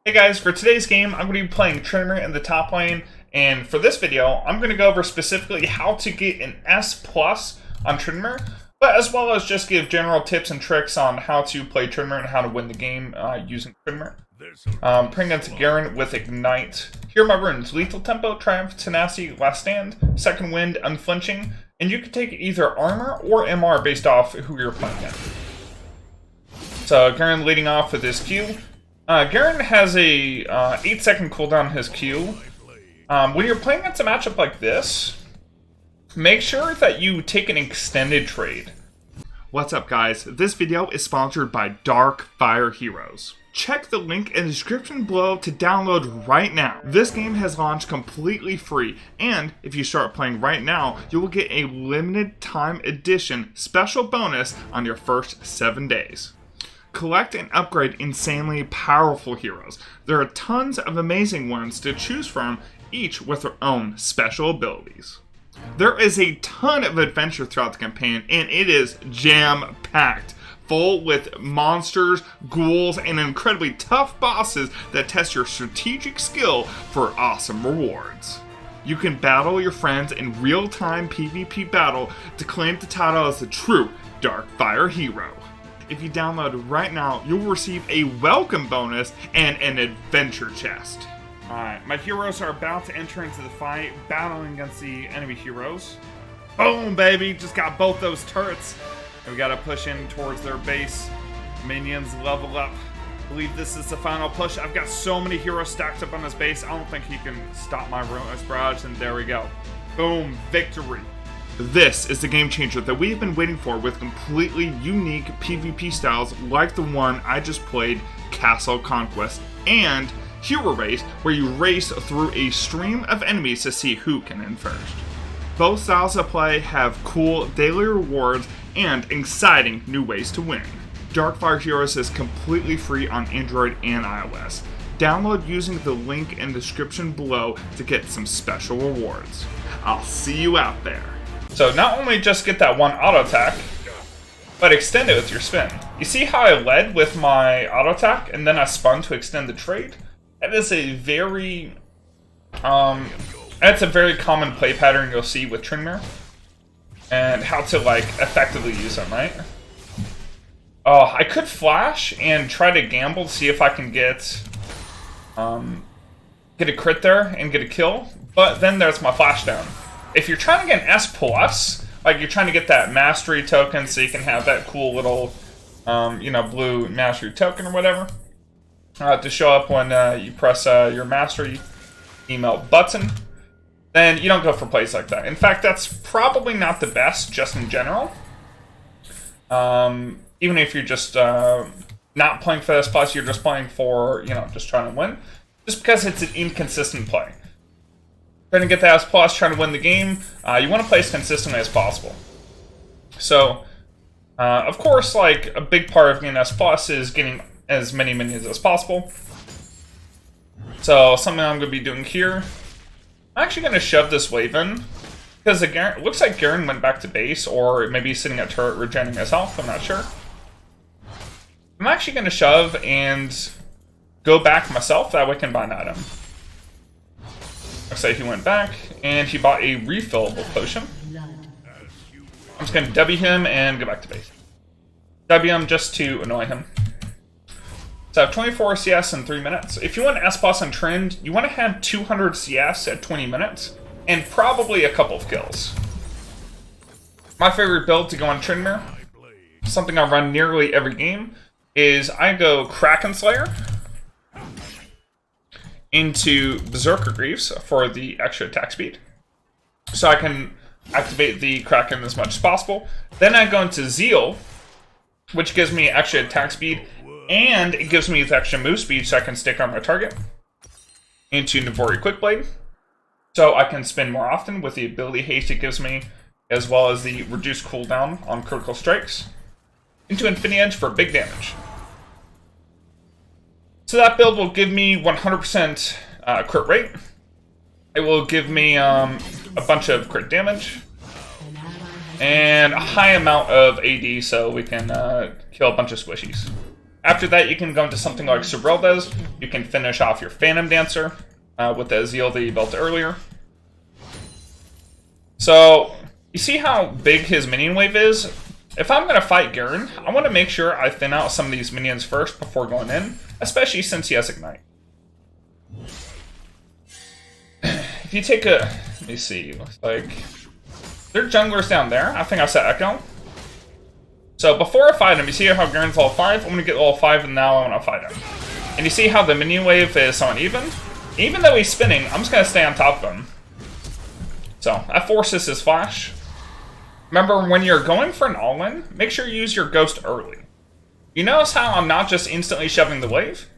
Hey guys, for today's game, I'm going to be playing Tryndamere in the top lane, and for this video, I'm going to go over specifically how to get an S+ on Tryndamere, but as well as just give general tips and tricks on how to play Tryndamere and how to win the game using Tryndamere. Playing against Garen with Ignite. Here are my runes: Lethal Tempo, Triumph, Tenacity, Last Stand, Second Wind, Unflinching, and you can take either Armor or MR based off who you're playing against. So Garen leading off with his Q. Garen has a 8-second cooldown on his Q. When you're playing against a matchup like this, make sure that you take an extended trade. What's up guys, this video is sponsored by Dark Fire Heroes. Check the link in the description below to download right now. This game has launched completely free, and if you start playing right now, you will get a limited time edition special bonus on your first 7 days. Collect and upgrade insanely powerful heroes. There are tons of amazing ones to choose from, each with their own special abilities. There is a ton of adventure throughout the campaign, and it is jam-packed, full with monsters, ghouls, and incredibly tough bosses that test your strategic skill for awesome rewards. You can battle your friends in real-time PvP battle to claim the title as a true Dark Fire hero. If you download right now, you'll receive a welcome bonus and an adventure chest. Alright, my heroes are about to enter into the fight, battling against the enemy heroes. Boom, baby! Just got both those turrets. And we gotta push in towards their base. Minions level up. I believe this is the final push. I've got so many heroes stacked up on this base, I don't think he can stop my Relentless Barrage, and there we go. Boom, victory. This is the game changer that we have been waiting for, with completely unique PvP styles like the one I just played, Castle Conquest, and Hero Race, where you race through a stream of enemies to see who can end first. Both styles of play have cool daily rewards and exciting new ways to win. Darkfire Heroes is completely free on Android and iOS. Download using the link in the description below to get some special rewards. I'll see you out there. So not only just get that one auto attack, but extend it with your spin. You see how I led with my auto attack and then I spun to extend the trade? That is a very, that's a very common play pattern you'll see with Tryndamere, and how to like effectively use them, right? Oh, I could flash and try to gamble to see if I can get a crit there and get a kill, but then there's my flash down. If you're trying to get an S+, like you're trying to get that mastery token so you can have that cool little, blue mastery token or whatever, to show up when you press your mastery email button, then you don't go for plays like that. In fact, that's probably not the best, just in general. Even if you're just not playing for S+, you're just playing for, just trying to win. Just because it's an inconsistent play. Trying to get the S+, trying to win the game, you want to play as consistently as possible. So, of course, like, a big part of getting S+ is getting as many minions as possible. So, something I'm going to be doing here, I'm actually going to shove this wave in, because it looks like Garen went back to base, or maybe he's sitting at turret regenerating his health, I'm not sure. I'm actually going to shove and go back myself, that way I can buy an item. Looks like he went back, and he bought a refillable potion. I'm just going to W him and go back to base. W him just to annoy him. So I have 24 CS in 3 minutes. If you want S+ on Trend, you want to have 200 CS at 20 minutes, and probably a couple of kills. My favorite build to go on Tryndamere, something I run nearly every game, is I go Kraken Slayer into Berserker Greaves for the extra attack speed, so I can activate the Kraken as much as possible. Then I go into Zeal, which gives me extra attack speed, and it gives me the extra move speed so I can stick on my target. Into Navori Quickblade, so I can spin more often with the ability haste it gives me, as well as the reduced cooldown on critical strikes. Into Infinity Edge for big damage. So that build will give me 100% crit rate. It will give me a bunch of crit damage. And a high amount of AD so we can kill a bunch of squishies. After that, you can go into something like Serilda's. You can finish off your Phantom Dancer with the Zeal that you built earlier. So, you see how big his minion wave is? If I'm going to fight Garen, I want to make sure I thin out some of these minions first before going in, especially since he has Ignite. If you take a... Let me see, looks like... There are junglers down there. I think I set Echo. So before I fight him, you see how Garen's level 5? I'm going to get level 5 and now I want to fight him. And you see how the minion wave is uneven? Even though he's spinning, I'm just going to stay on top of him. So, that forces his flash. Remember, when you're going for an all-in, make sure you use your ghost early. You notice how I'm not just instantly shoving the wave?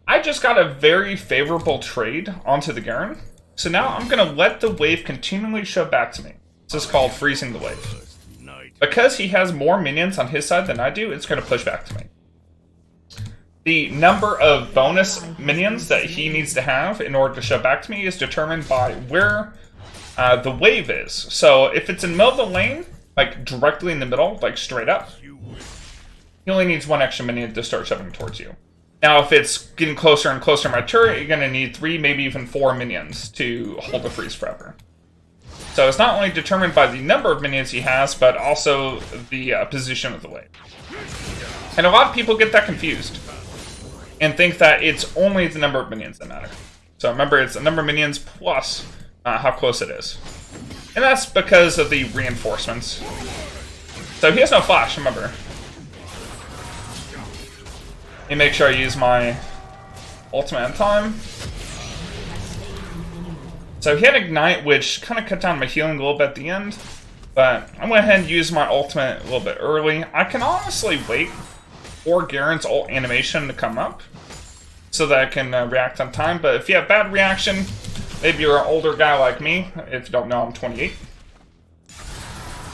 I just got a very favorable trade onto the Garen. So now I'm going to let the wave continually shove back to me. This is called freezing the wave. Because he has more minions on his side than I do, it's going to push back to me. The number of bonus minions that he needs to have in order to shove back to me is determined by where the wave is. So if it's in the middle of the lane, like directly in the middle, like straight up, he only needs 1 extra minion to start shoving towards you. Now if it's getting closer and closer to my turret, you're going to need 3, maybe even 4 minions to hold the freeze forever. So it's not only determined by the number of minions he has, but also the position of the wave. And a lot of people get that confused and think that it's only the number of minions that matter. So remember, it's the number of minions plus how close it is. And that's because of the reinforcements. So he has no flash, remember. Let me make sure I use my ultimate in time. So he had Ignite, which kind of cut down my healing a little bit at the end. But I went ahead and used my ultimate a little bit early. I can honestly wait for Garen's ult animation to come up so that I can react on time. But if you have bad reaction, maybe you're an older guy like me. If you don't know, I'm 28.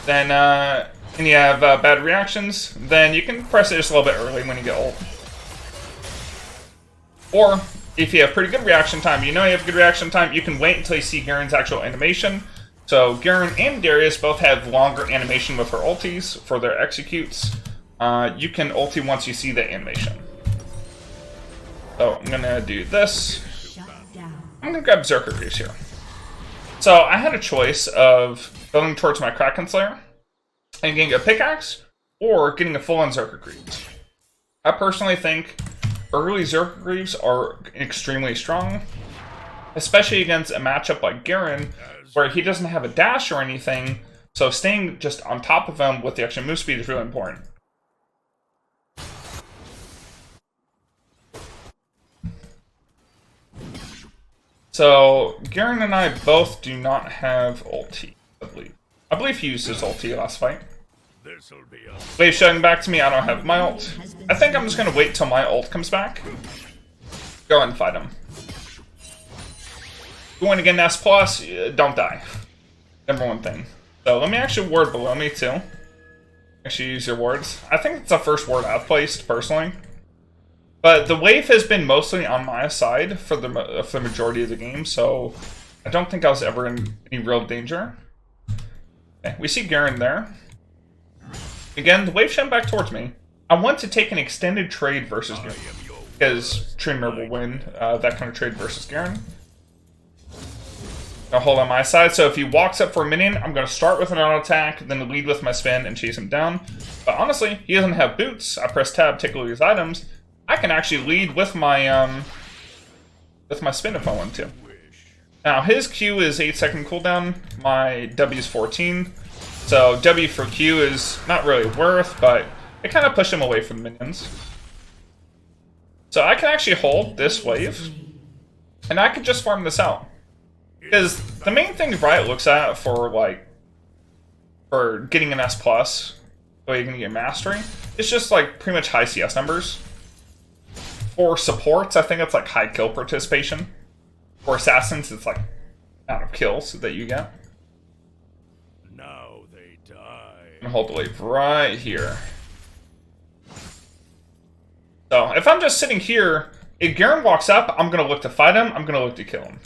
Then, and you have bad reactions, then you can press it just a little bit early when you get ult. Or, if you have pretty good reaction time, you know you have good reaction time, you can wait until you see Garen's actual animation. So Garen and Darius both have longer animation with her ultis for their executes. You can ulti once you see the animation. So I'm gonna do this. I'm gonna grab Berserker Greaves here. So I had a choice of going towards my Kraken Slayer and getting a pickaxe, or getting a full-on Berserker Greaves. I personally think early Berserker Greaves are extremely strong, especially against a matchup like Garen, where he doesn't have a dash or anything, so staying just on top of him with the extra move speed is really important. So, Garen and I both do not have ulti, I believe. I believe he used his ulti last fight. Wave showing back to me, I don't have my ult. I think I'm just going to wait till my ult comes back. Go ahead and fight him. Going again S+, don't die. Number one thing. So let me actually ward below me too. Actually use your wards. I think it's the first ward I've placed, personally. But the wave has been mostly on my side for the majority of the game, so I don't think I was ever in any real danger. Okay, we see Garen there. Again, the wave shot back towards me. I want to take an extended trade versus Garen, because Tryndamere will win that kind of trade versus Garen. I'll hold on my side, so if he walks up for a minion, I'm going to start with an auto attack, then lead with my spin and chase him down. But honestly, he doesn't have boots. I press tab, take all these items. I can actually lead with my spin if I want to. Now his Q is 8-second cooldown, my W is 14. So W for Q is not really worth, but it kind of pushed him away from the minions. So I can actually hold this wave, and I can just farm this out. Because the main thing Riot looks at for getting an S+, the way you can get mastery, it's just like pretty much high CS numbers. For supports, I think it's like high kill participation. For assassins, it's like amount of kills that you get. Now they die. I'm gonna hold the wave right here. So if I'm just sitting here, if Garen walks up, I'm gonna look to fight him. I'm gonna look to kill him.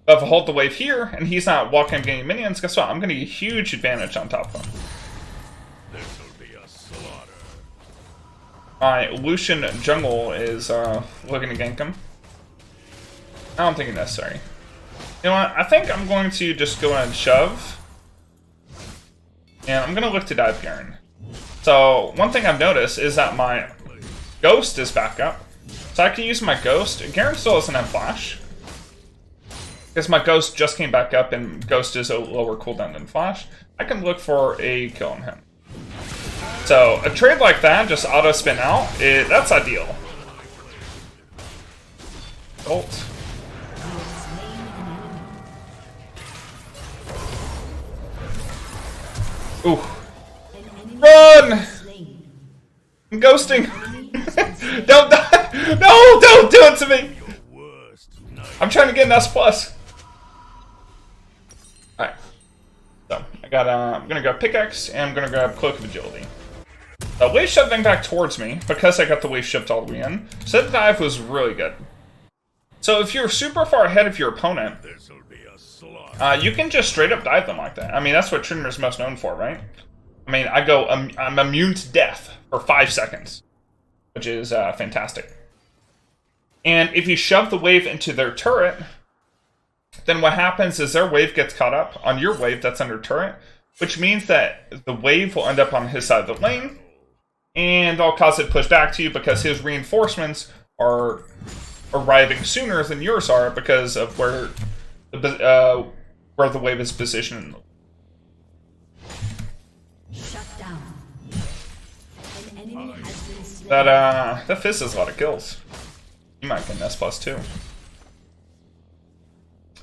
But if I hold the wave here and he's not walking and getting minions, guess what? I'm gonna get a huge advantage on top of him. This'll be a slaughter. my Lucian jungle is looking to gank him. I don't think it's necessary. You know what? I think I'm going to just go ahead and shove. And I'm going to look to dive Garen. So, one thing I've noticed is that my Ghost is back up. So I can use my Ghost. Garen still doesn't have Flash. Because my Ghost just came back up and Ghost is a lower cooldown than Flash. I can look for a kill on him. So, a trade like that, just auto-spin out, that's ideal. Ult. Ooh. Run! I'm ghosting. Don't die! No! Don't do it to me! I'm trying to get an S+. Alright. So, I'm gonna grab Pickaxe, and I'm gonna grab Cloak of Agility. Wave shoving back towards me, because I got the wave shipped all the way in. Set dive was really good. So if you're super far ahead of your opponent, you can just straight up dive them like that. I mean, that's what Tryndamere's most known for, right? I mean, I'm immune to death for 5 seconds, which is fantastic. And if you shove the wave into their turret, then what happens is their wave gets caught up on your wave that's under turret, which means that the wave will end up on his side of the lane, and that'll cause it to push back to you because his reinforcements are arriving sooner than yours are because of where the wave is positioned. Shut down. An enemy has been slain. That Fizz has a lot of kills. You might get an S+ too.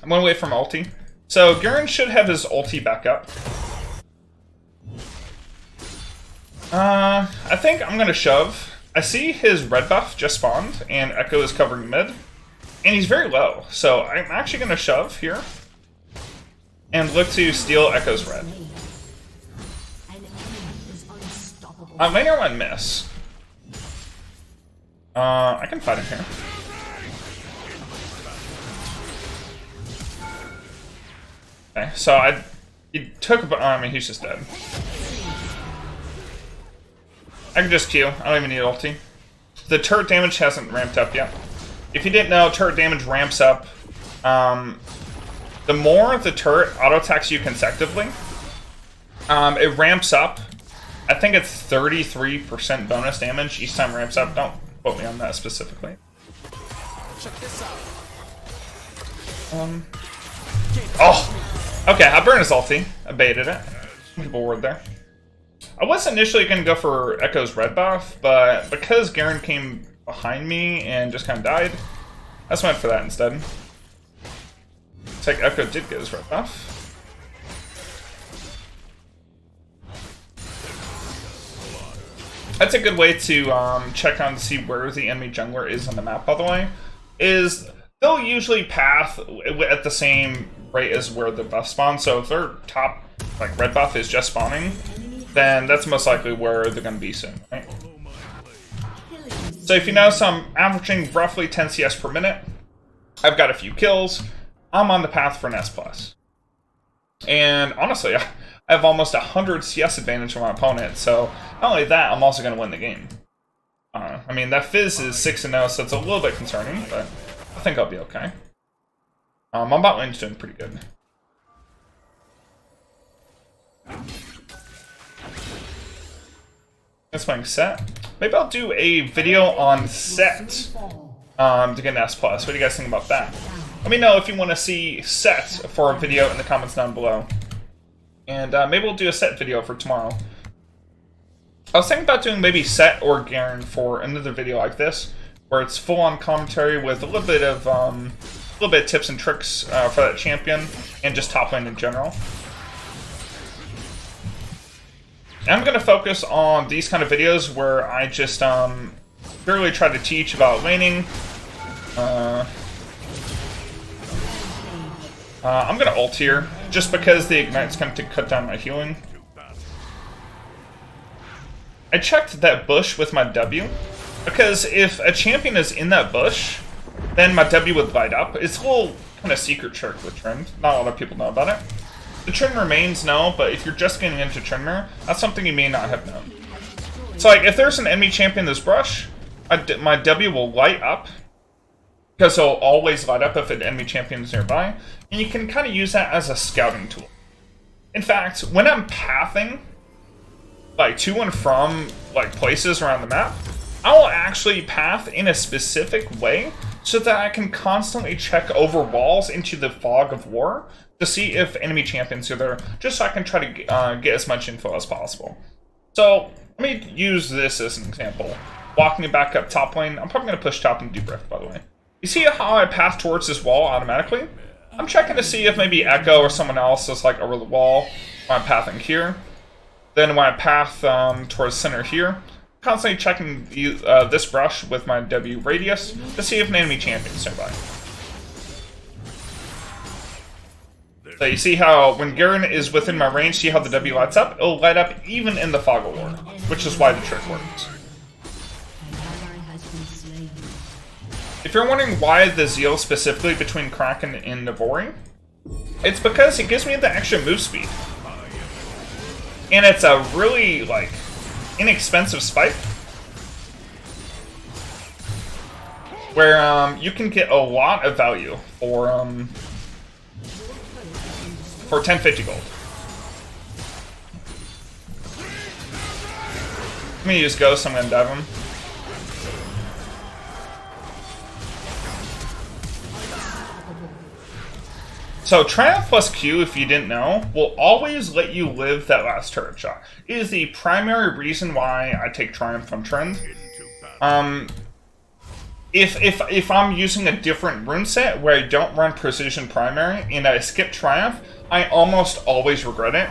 I'm gonna wait for my ulti. So Garen should have his ulti back up. I think I'm gonna shove. I see his red buff just spawned, and Echo is covering mid. And he's very low, so I'm actually gonna shove here. And look to steal Echo's red. Laner might miss. I can fight him here. Okay, so he took a... I mean, he's just dead. I can just Q. I don't even need ulti. The turret damage hasn't ramped up yet. If you didn't know, turret damage ramps up. The more the turret auto-attacks you consecutively, it ramps up. I think it's 33% bonus damage each time it ramps up. Don't quote me on that specifically. Check this out. Oh! Okay, I burned his ulti. I baited it. People word there. I was initially going to go for Echo's red buff, but because Garen came behind me and just kind of died, I just went for that instead. Looks like Echo did get his red buff. That's a good way to check on to see where the enemy jungler is on the map, by the way. Is they'll usually path at the same rate as where the buff spawns, so if their top like red buff is just spawning, then that's most likely where they're going to be soon, right? So if you notice, I'm averaging roughly 10 CS per minute. I've got a few kills. I'm on the path for an S+. And honestly, I have almost 100 CS advantage from my opponent, so not only that, I'm also going to win the game. I mean, that Fizz is 6-0, so it's a little bit concerning, but I think I'll be okay. My bot lane's doing pretty good. That's playing Set. Maybe I'll do a video on Set to get an S+. What do you guys think about that? Let me know if you want to see Set for a video in the comments down below. And maybe we'll do a Set video for tomorrow. I was thinking about doing maybe Set or Garen for another video like this, where it's full-on commentary with a little bit of tips and tricks for that champion, and just top lane in general. I'm going to focus on these kind of videos where I just purely try to teach about laning. I'm going to ult here, just because the Ignite's going to cut down my healing. I checked that bush with my W, because if a champion is in that bush, then my W would light up. It's a little kind of secret trick with Trynd. Not a lot of people know about it. The Tryndamere mains know, but if you're just getting into Tryndamere, that's something you may not have known. So like if there's an enemy champion in this brush, my W will light up, because it'll always light up if an enemy champion is nearby, and you can kind of use that as a scouting tool. In fact, when I'm pathing like to and from like places around the map, I will actually path in a specific way so that I can constantly check over walls into the fog of war to see if enemy champions are there, just so I can try to get as much info as possible. So let me use this as an example. Walking back up top lane, I'm probably going to push top and do Rift, by the way. You see how I path towards this wall automatically? I'm checking to see if maybe Echo or someone else is like over the wall when I'm pathing here. Then when I path towards center here, constantly checking this brush with my W radius to see if an enemy champion is nearby. So you see how when Garen is within my range, see how the W lights up? It'll light up even in the fog of war, which is why the trick works. If you're wondering why the Zeal specifically between Kraken and Navori, it's because it gives me the extra move speed. And it's a really, like, inexpensive spike. Where you can get a lot of value for 1050 gold. Let me use Ghost, I'm gonna dive him. So Triumph plus Q, if you didn't know, will always let you live that last turret shot. It is the primary reason why I take Triumph from Trynd. If I'm using a different rune set where I don't run Precision Primary and I skip Triumph, I almost always regret it.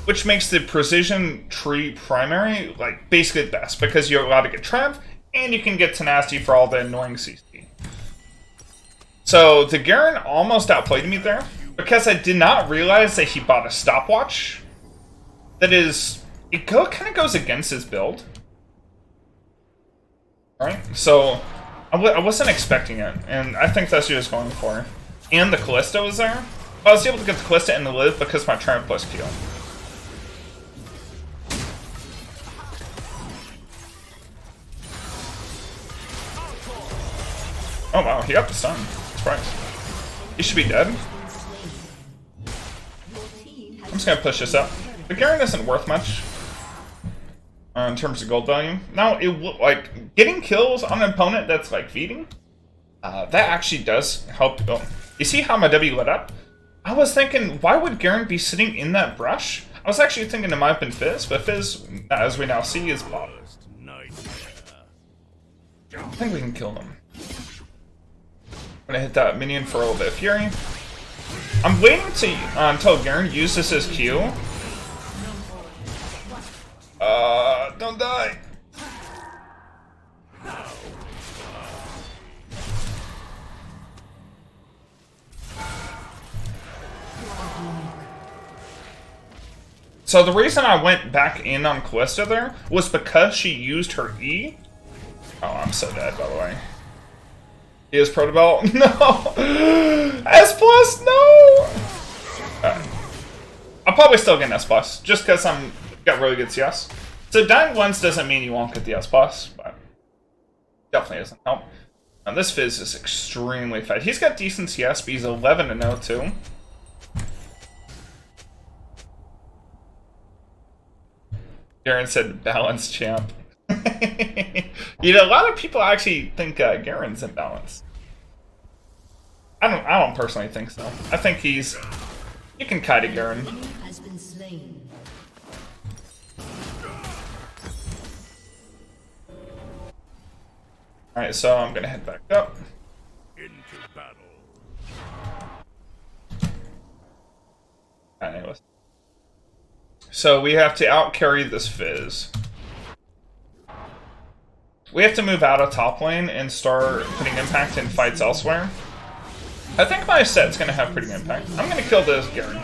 Which makes the Precision Tree Primary like basically the best, because you're allowed to get Triumph and you can get Tenacity for all the annoying CC. So the Garen almost outplayed me there, because I did not realize that he bought a stopwatch. That is, it kind of goes against his build. Alright, so I wasn't expecting it, and I think that's what he was going for. And the Callista was there. I was able to get the Callista and the live because of my Triumph plus Q. Oh wow, he got the stun. Surprise. He should be dead. I'm just gonna push this up. The Garen isn't worth much in terms of gold value. Now, like getting kills on an opponent that's like feeding, that actually does help. Oh, you see how my W lit up? I was thinking, why would Garen be sitting in that brush? I was actually thinking it might have been Fizz, but Fizz, as we now see, is bot. I think we can kill them. I'm gonna hit that minion for a little bit of Fury. I'm waiting to until Garen uses his Q. Don't die. So the reason I went back in on Callista there was because she used her E. Oh, I'm so dead, by the way. He is Protobelt? No! S+, no! I'll probably still get an S+, just because I'm got really good CS. So dying once doesn't mean you won't get the S+, but definitely doesn't help. And this Fizz is extremely fat. He's got decent CS, but he's 11-0 too. Garen said balanced champ. You know, a lot of people actually think Garen's in balance. I don't personally think so. I think you can kite a Garen. Alright, so I'm gonna head back up. Into battle. Anyways. So we have to out-carry this Fizz. We have to move out of top lane and start putting impact in fights elsewhere. I think my set's gonna have pretty good impact. I'm gonna kill this Garen.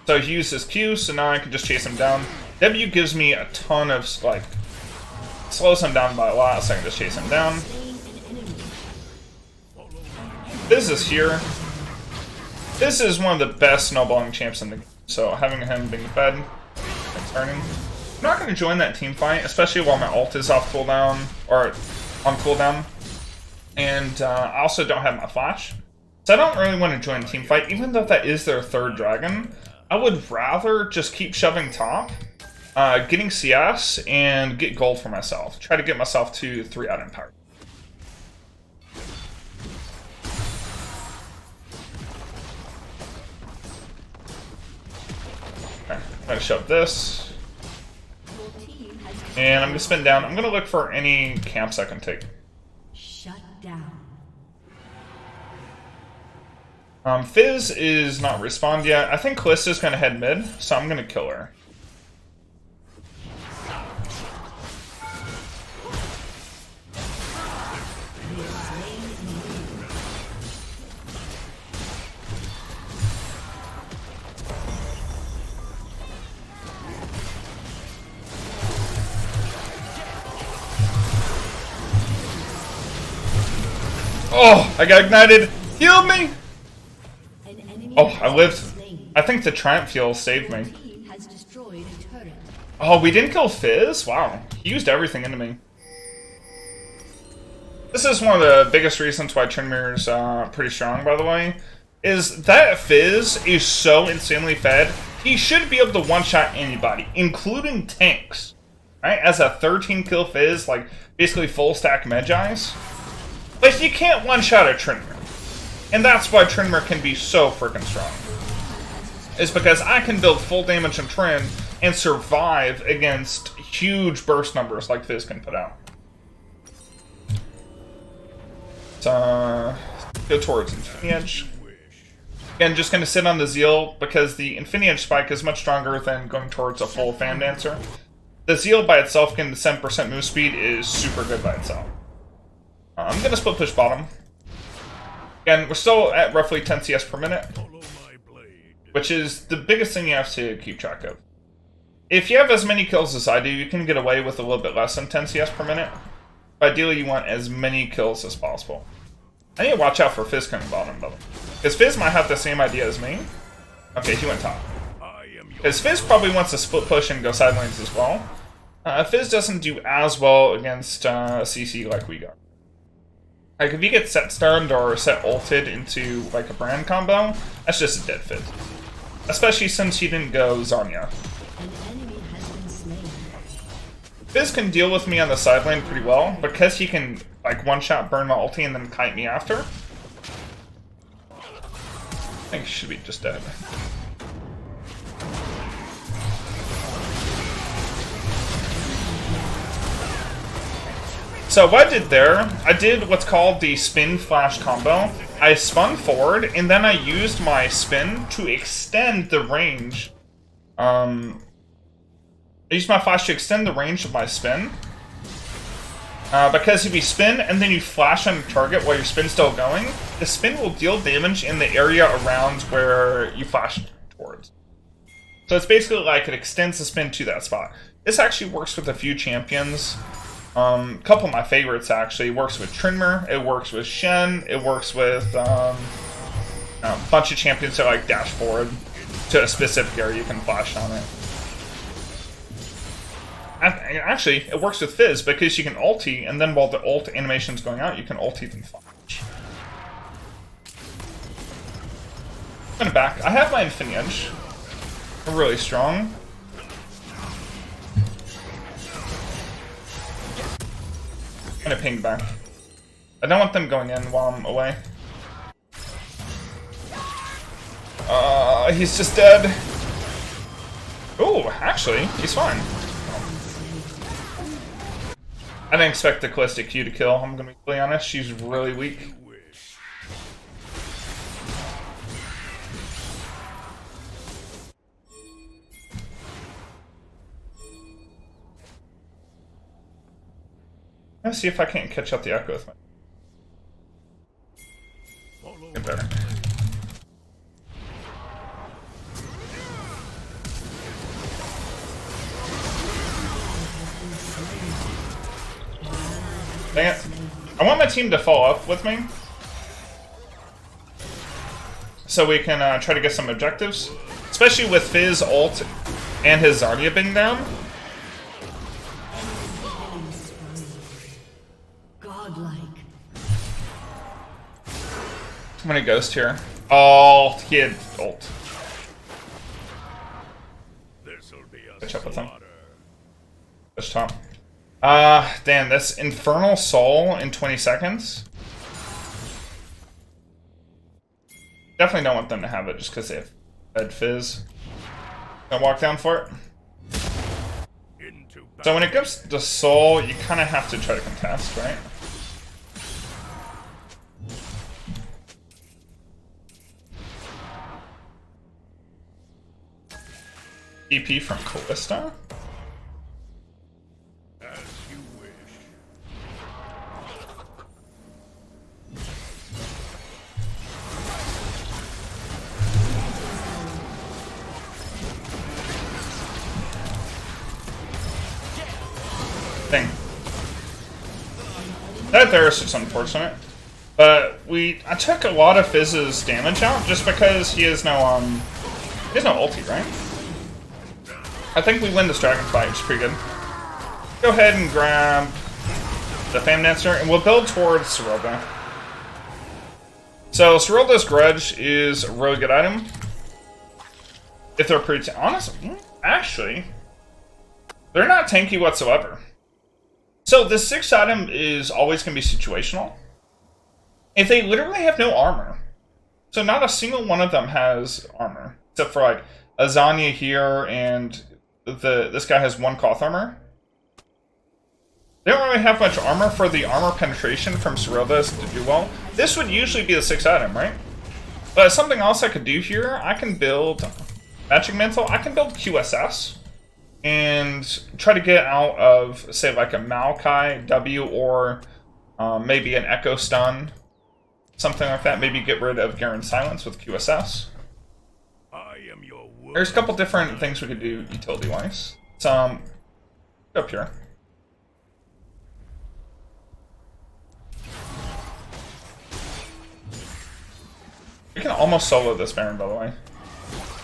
So he used his Q, so now I can just chase him down. W gives me a ton of, like, slows him down by a lot, so I can just chase him down. This is here. This is one of the best snowballing champs in the game. So having him being fed and turning. I'm not going to join that team fight, especially while my ult is off cooldown, or on cooldown. And I also don't have my flash. So I don't really want to join a team fight, even though that is their third dragon. I would rather just keep shoving top, getting CS, and get gold for myself. Try to get myself to 3 item power. Okay, I'm going to shove this. And I'm going to spin down. I'm going to look for any camps I can take. Shut down. Fizz is not respawned yet. I think Callista's going to head mid, so I'm going to kill her. Oh, I got ignited. Heal me. Oh, I lived. I think the Triumph Fuel saved me. Oh, we didn't kill Fizz? Wow. He used everything into me. This is one of the biggest reasons why Tryndamere's pretty strong, by the way. Is that Fizz is so insanely fed, he should be able to one-shot anybody, including tanks. Right? As a 13-kill Fizz, like, basically full-stack Medjais. But you can't one-shot a Tryndamere. And that's why Tryndamere can be so freaking strong. Is because I can build full damage in Trynd and survive against huge burst numbers like Fizz can put out. So, go towards Infinity Edge. Again, just going to sit on the Zeal because the Infinity Edge spike is much stronger than going towards a full Fan Dancer. The Zeal by itself, getting the 7% move speed, is super good by itself. I'm going to split push bottom. Again, we're still at roughly 10 CS per minute, which is the biggest thing you have to keep track of. If you have as many kills as I do, you can get away with a little bit less than 10 CS per minute. But ideally, you want as many kills as possible. I need to watch out for Fizz coming bottom, though. Because Fizz might have the same idea as me. Okay, he went top. Because Fizz probably wants to split push and go side lanes as well. Fizz doesn't do as well against CC like we got. Like, if you get set stunned or set ulted into, like, a brand combo, that's just a dead Fizz. Especially since he didn't go Zarya. Fizz can deal with me on the side lane pretty well, because he can, like, one-shot burn my ulti and then kite me after. I think he should be just dead. So what I did there, I did what's called the spin flash combo. I spun forward, and then I used my spin to extend the range. I used my flash to extend the range of my spin. Because if you spin and then you flash on your target while your spin's still going, the spin will deal damage in the area around where you flashed towards. So it's basically like it extends the spin to that spot. This actually works with a few champions. A couple of my favorites actually. It works with Tryndamere, it works with Shen, it works with a bunch of champions that like dash forward to a specific area you can flash on it. Actually, it works with Fizz because you can ulti, and then while the ult animation's going out, you can ulti and flash. I'm gonna back. I have my Infinity Edge. I'm really strong. I'm gonna ping back. I don't want them going in while I'm away. He's just dead. Ooh, actually, he's fine. I didn't expect the Callistic Q to kill, I'm gonna be really honest. She's really weak. Let's see if I can't catch up the Echo with my... Get better. Dang it. I want my team to follow up with me, so we can try to get some objectives. Especially with Fizz ult and his Zarya being down. Godlike. I'm gonna Ghost here. Oh, he had ult. Catch up with him. Push top. Damn, that's Infernal Soul in 20 seconds. Definitely don't want them to have it just because they have Fed Fizz. Gonna walk down for it. So when it comes to Soul, you kind of have to try to contest, right? EP from Callista? As you wish. Thing. That there is just unfortunate. But I took a lot of Fizz's damage out just because he has no ulti, right? I think we win this dragon fight, which is pretty good. Go ahead and grab the Fam Dancer, and we'll build towards Serylda. So Serylda's Grudge is a really good item. If they're pretty honest, actually, they're not tanky whatsoever. So the 6th item is always going to be situational. If they literally have no armor, so not a single one of them has armor, except for like Azania here, and this guy has 1 cloth armor. They don't really have much armor for the armor penetration from Serylda to do well. This would usually be the 6th item, right? But something else I could do here, I can build Magic Mantle, I can build QSS, and try to get out of, say, like a Maokai W, or maybe an Echo Stun, something like that. Maybe get rid of Garen's Silence with QSS. I am your word. There's a couple different things we could do utility-wise. Up here. We can almost solo this Baron, by the way.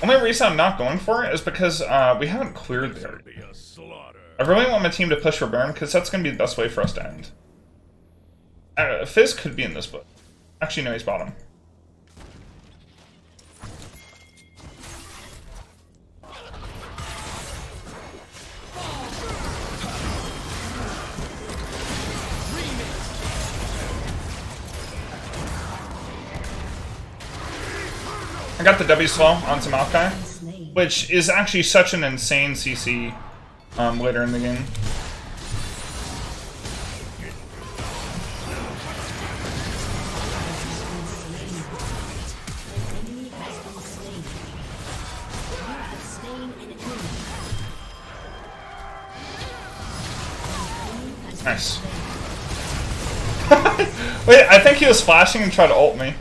Only reason I'm not going for it is because we haven't cleared there. I really want my team to push for Baron because that's going to be the best way for us to end. Fizz could be in this book. Actually, no, he's bottom. I got the W slow onto Maokai, which is actually such an insane CC later in the game. Nice. Wait, I think he was flashing and tried to ult me.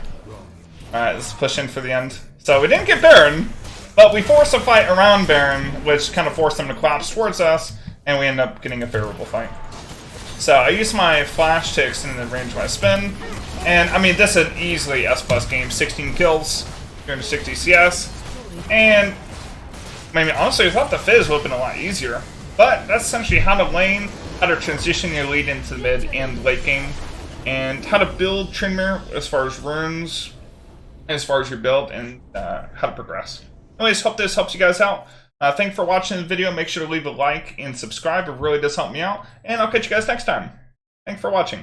Alright, let's push in for the end. So we didn't get Baron, but we forced a fight around Baron, which kind of forced them to collapse towards us, and we end up getting a favorable fight. So I used my flash to extend the range of my spin, and I mean, this is an easily S+ game, 16 kills, 360 CS, and I mean, honestly, I thought the Fizz would have been a lot easier, but that's essentially how to lane, how to transition your lead into the mid and late game, and how to build Tryndamere as far as runes, as far as your build, and how to progress. Anyways, hope this helps you guys out. Thanks for watching the video. Make sure to leave a like and subscribe. It really does help me out. And I'll catch you guys next time. Thanks for watching.